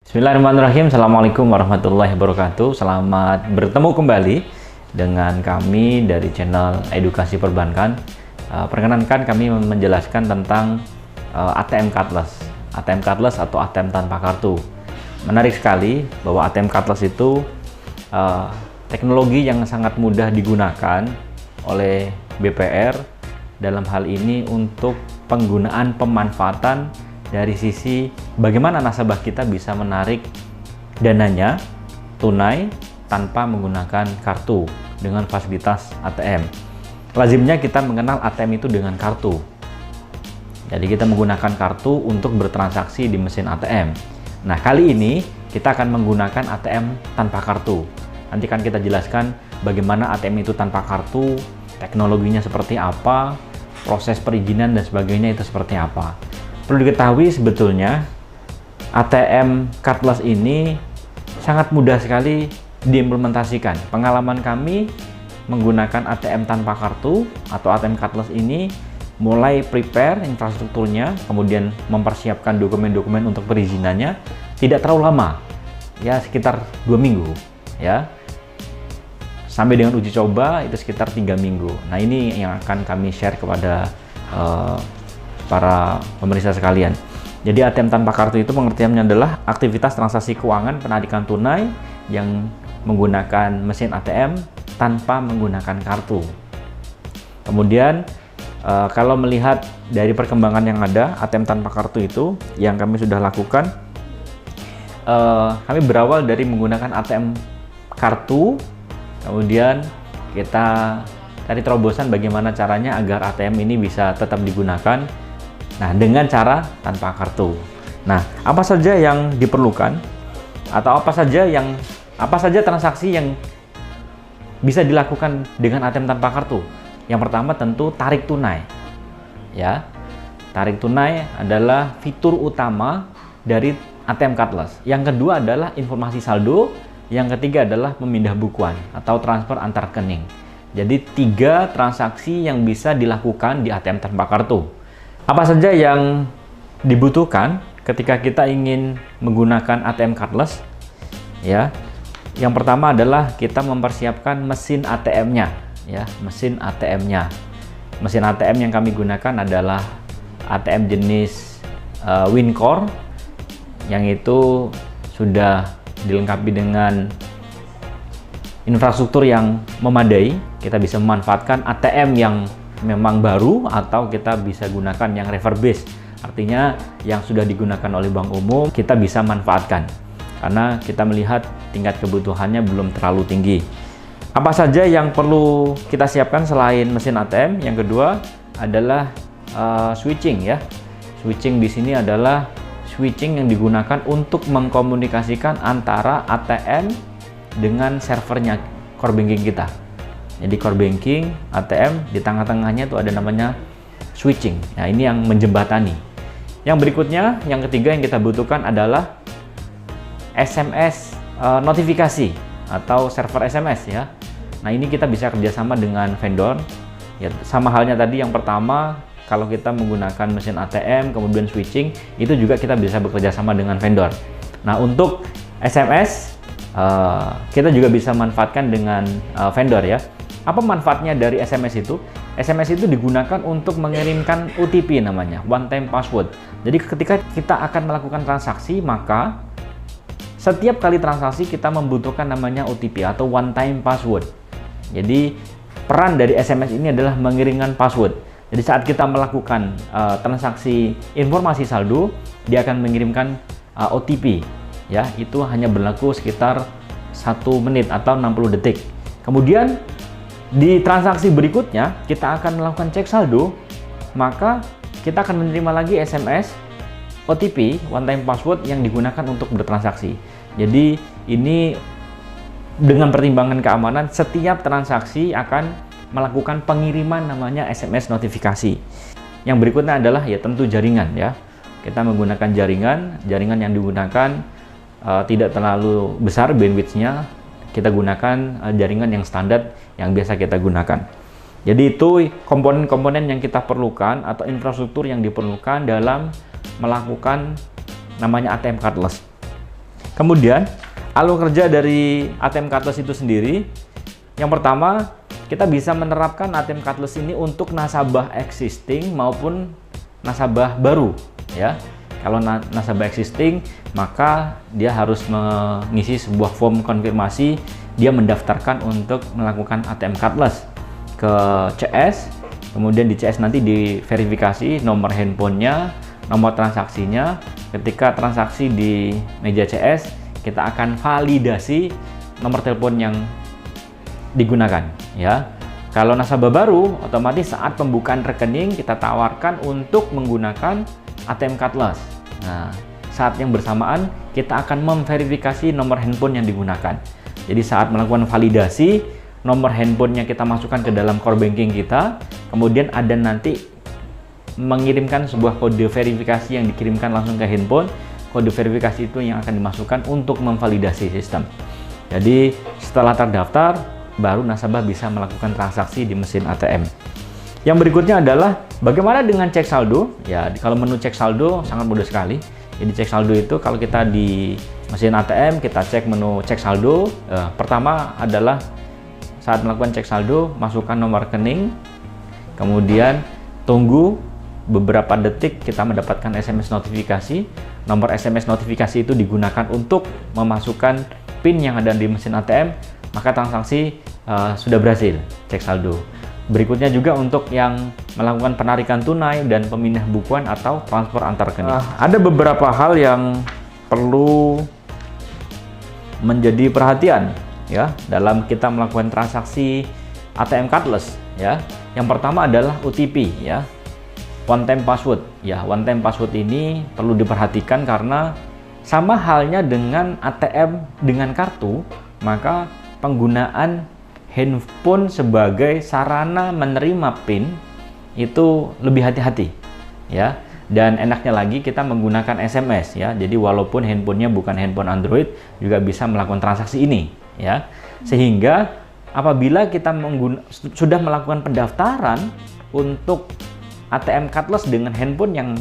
Bismillahirrahmanirrahim. Assalamualaikum warahmatullahi wabarakatuh. Selamat bertemu kembali dengan kami dari channel Edukasi Perbankan. Perkenankan kami menjelaskan tentang ATM cardless. ATM cardless atau ATM tanpa kartu. Menarik sekali bahwa ATM cardless itu teknologi yang sangat mudah digunakan oleh BPR dalam hal ini untuk penggunaan pemanfaatan dari sisi bagaimana nasabah kita bisa menarik dananya tunai tanpa menggunakan kartu dengan fasilitas ATM. Lazimnya kita mengenal ATM itu dengan kartu. Jadi kita menggunakan kartu untuk bertransaksi di mesin ATM. Nah, kali ini kita akan menggunakan ATM tanpa kartu. Nanti kan kita jelaskan bagaimana ATM itu tanpa kartu, teknologinya seperti apa, proses perizinan dan sebagainya itu seperti apa. Perlu diketahui sebetulnya ATM cardless ini sangat mudah sekali diimplementasikan. Pengalaman kami menggunakan ATM tanpa kartu atau ATM cardless ini mulai prepare infrastrukturnya, kemudian mempersiapkan dokumen-dokumen untuk perizinannya tidak terlalu lama, ya sekitar 2 minggu ya. Sampai dengan uji coba itu sekitar 3 minggu. Nah, ini yang akan kami share kepada para pemirsa sekalian. Jadi ATM tanpa kartu itu pengertiannya adalah aktivitas transaksi keuangan penarikan tunai yang menggunakan mesin ATM tanpa menggunakan kartu. Kemudian kalau melihat dari perkembangan yang ada ATM tanpa kartu itu yang kami sudah lakukan, kami berawal dari menggunakan ATM kartu, kemudian kita cari terobosan bagaimana caranya agar ATM ini bisa tetap digunakan. Nah, dengan cara tanpa kartu. Nah, apa saja yang diperlukan atau apa saja transaksi yang bisa dilakukan dengan ATM tanpa kartu? Yang pertama tentu tarik tunai. Ya. Tarik tunai adalah fitur utama dari ATM cardless. Yang kedua adalah informasi saldo, yang ketiga adalah memindah bukuan atau transfer antar rekening. Jadi 3 transaksi yang bisa dilakukan di ATM tanpa kartu. Apa saja yang dibutuhkan ketika kita ingin menggunakan ATM cardless? Ya, yang pertama adalah kita mempersiapkan mesin ATM-nya, ya, mesin ATM-nya. Mesin ATM yang kami gunakan adalah ATM jenis WinCore, yang itu sudah dilengkapi dengan infrastruktur yang memadai. Kita bisa memanfaatkan ATM yang memang baru atau kita bisa gunakan yang refurbished, artinya yang sudah digunakan oleh bank umum kita bisa manfaatkan karena kita melihat tingkat kebutuhannya belum terlalu tinggi. Apa saja yang perlu kita siapkan selain mesin ATM? Yang kedua adalah switching, ya. Switching di sini adalah switching yang digunakan untuk mengkomunikasikan antara ATM dengan servernya core banking kita. Jadi core banking, ATM, di tengah-tengahnya itu ada namanya switching. Nah, ini yang menjembatani. Yang berikutnya, yang ketiga yang kita butuhkan adalah SMS notifikasi atau server SMS, ya. Nah, ini kita bisa kerjasama dengan vendor. Ya, sama halnya tadi yang pertama, kalau kita menggunakan mesin ATM, kemudian switching, itu juga kita bisa bekerja sama dengan vendor. Nah, untuk SMS, kita juga bisa manfaatkan dengan vendor, ya. Apa manfaatnya dari SMS itu? SMS itu digunakan untuk mengirimkan OTP namanya, one time password. Jadi ketika kita akan melakukan transaksi, maka setiap kali transaksi kita membutuhkan namanya OTP atau one time password. Jadi peran dari SMS ini adalah mengirimkan password. Jadi saat kita melakukan transaksi informasi saldo, dia akan mengirimkan OTP. Ya, itu hanya berlaku sekitar 1 menit atau 60 detik. Kemudian di transaksi berikutnya kita akan melakukan cek saldo, maka kita akan menerima lagi SMS OTP one time password yang digunakan untuk bertransaksi. Jadi ini dengan pertimbangan keamanan, setiap transaksi akan melakukan pengiriman namanya SMS notifikasi. Yang berikutnya adalah ya tentu jaringan, ya. Kita menggunakan jaringan yang digunakan tidak terlalu besar bandwidth-nya. Kita gunakan jaringan yang standar yang biasa kita gunakan. Jadi itu komponen-komponen yang kita perlukan atau infrastruktur yang diperlukan dalam melakukan namanya ATM cardless. Kemudian alur kerja dari ATM cardless itu sendiri, yang pertama kita bisa menerapkan ATM cardless ini untuk nasabah existing maupun nasabah baru, ya. Kalau nasabah existing, maka dia harus mengisi sebuah form konfirmasi, dia mendaftarkan untuk melakukan ATM cardless ke CS, kemudian di CS nanti diverifikasi nomor handphonenya, nomor transaksinya. Ketika transaksi di meja CS, kita akan validasi nomor telepon yang digunakan, ya. Kalau nasabah baru, otomatis saat pembukaan rekening kita tawarkan untuk menggunakan ATM cardless. Nah, saat yang bersamaan kita akan memverifikasi nomor handphone yang digunakan. Jadi saat melakukan validasi, nomor handphonenya kita masukkan ke dalam core banking kita, kemudian ada nanti mengirimkan sebuah kode verifikasi yang dikirimkan langsung ke handphone. Kode verifikasi itu yang akan dimasukkan untuk memvalidasi sistem. Jadi setelah terdaftar, baru nasabah bisa melakukan transaksi di mesin ATM. Yang berikutnya adalah bagaimana dengan cek saldo. Ya, kalau menu cek saldo sangat mudah sekali. Jadi cek saldo itu kalau kita di mesin ATM, kita cek menu cek saldo. Pertama adalah saat melakukan cek saldo, masukkan nomor rekening, kemudian tunggu beberapa detik kita mendapatkan SMS notifikasi. Nomor SMS notifikasi itu digunakan untuk memasukkan PIN yang ada di mesin ATM, maka transaksi sudah berhasil cek saldo. Berikutnya juga untuk yang melakukan penarikan tunai dan pemindah bukuan atau transfer antar rekening. Ada beberapa hal yang perlu menjadi perhatian, ya, dalam kita melakukan transaksi ATM cardless, ya. Yang pertama adalah OTP, ya. One time password, ya. One time password ini perlu diperhatikan karena sama halnya dengan ATM dengan kartu, maka penggunaan handphone sebagai sarana menerima PIN itu lebih hati-hati, ya. Dan enaknya lagi kita menggunakan SMS, ya. Jadi walaupun handphonenya bukan handphone Android, juga bisa melakukan transaksi ini, ya. Sehingga apabila kita sudah melakukan pendaftaran untuk ATM cardless dengan handphone yang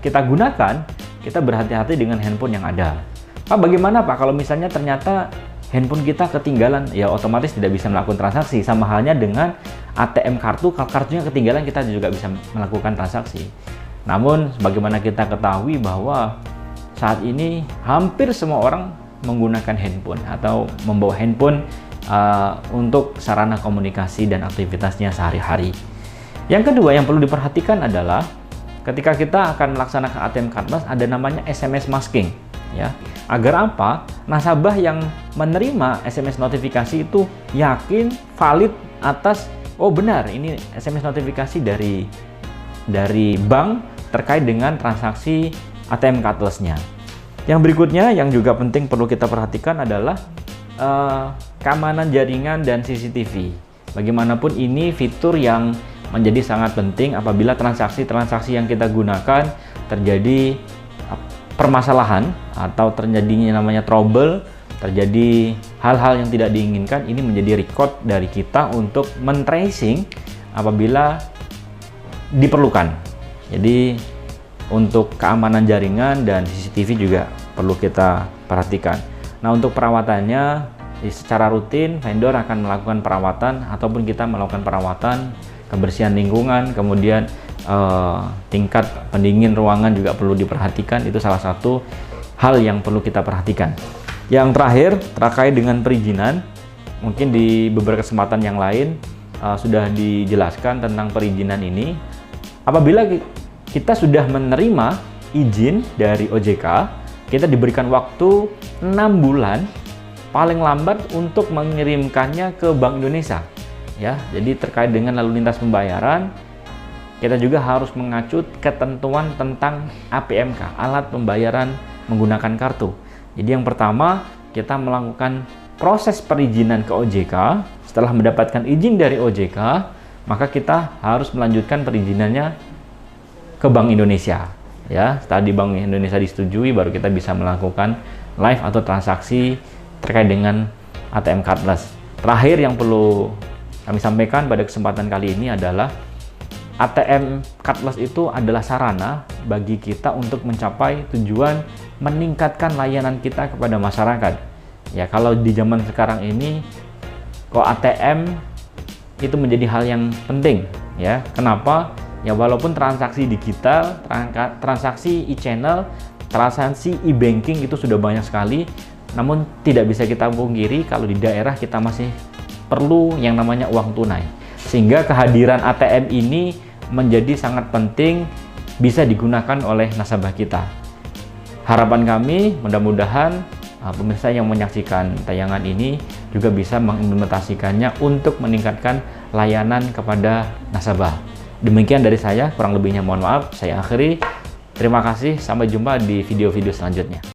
kita gunakan, kita berhati-hati dengan handphone yang ada. Pak, bagaimana Pak kalau misalnya ternyata handphone kita ketinggalan? Ya otomatis tidak bisa melakukan transaksi. Sama halnya dengan ATM kartu, kalau kartunya ketinggalan kita juga bisa melakukan transaksi. Namun sebagaimana kita ketahui bahwa saat ini hampir semua orang menggunakan handphone atau membawa handphone untuk sarana komunikasi dan aktivitasnya sehari-hari. Yang kedua yang perlu diperhatikan adalah ketika kita akan melaksanakan ATM cardless ada namanya SMS masking, ya. Agar apa? Nasabah yang menerima SMS notifikasi itu yakin valid atas, oh benar ini SMS notifikasi dari bank terkait dengan transaksi ATM cardless-nya. Yang berikutnya yang juga penting perlu kita perhatikan adalah keamanan jaringan dan CCTV. Bagaimanapun ini fitur yang menjadi sangat penting apabila transaksi-transaksi yang kita gunakan terjadi permasalahan atau terjadinya namanya trouble, terjadi hal-hal yang tidak diinginkan, ini menjadi record dari kita untuk men-tracing apabila diperlukan. Jadi untuk keamanan jaringan dan CCTV juga perlu kita perhatikan. Nah, untuk perawatannya secara rutin vendor akan melakukan perawatan ataupun kita melakukan perawatan kebersihan lingkungan, kemudian tingkat pendingin ruangan juga perlu diperhatikan. Itu salah satu hal yang perlu kita perhatikan. Yang terakhir terkait dengan perizinan, mungkin di beberapa kesempatan yang lain sudah dijelaskan tentang perizinan ini. Apabila kita sudah menerima izin dari OJK, kita diberikan waktu 6 bulan paling lambat untuk mengirimkannya ke Bank Indonesia. Ya, jadi terkait dengan lalu lintas pembayaran, kita juga harus mengacu ketentuan tentang APMK, alat pembayaran menggunakan kartu. Jadi yang pertama, kita melakukan proses perizinan ke OJK. Setelah mendapatkan izin dari OJK, maka kita harus melanjutkan perizinannya ke Bank Indonesia. Ya, setelah di Bank Indonesia disetujui, baru kita bisa melakukan live atau transaksi terkait dengan ATM cardless. Terakhir yang perlu kami sampaikan pada kesempatan kali ini adalah ATM cardless itu adalah sarana bagi kita untuk mencapai tujuan meningkatkan layanan kita kepada masyarakat. Ya, kalau di zaman sekarang ini kok ATM itu menjadi hal yang penting, ya. Kenapa? Ya, walaupun transaksi digital, transaksi e-channel, transaksi e-banking itu sudah banyak sekali, namun tidak bisa kita pungkiri kalau di daerah kita masih perlu yang namanya uang tunai. Sehingga kehadiran ATM ini menjadi sangat penting, bisa digunakan oleh nasabah kita. Harapan kami mudah-mudahan pemirsa yang menyaksikan tayangan ini juga bisa mengimplementasikannya untuk meningkatkan layanan kepada nasabah. Demikian dari saya, kurang lebihnya mohon maaf, saya akhiri. Terima kasih, sampai jumpa di video-video selanjutnya.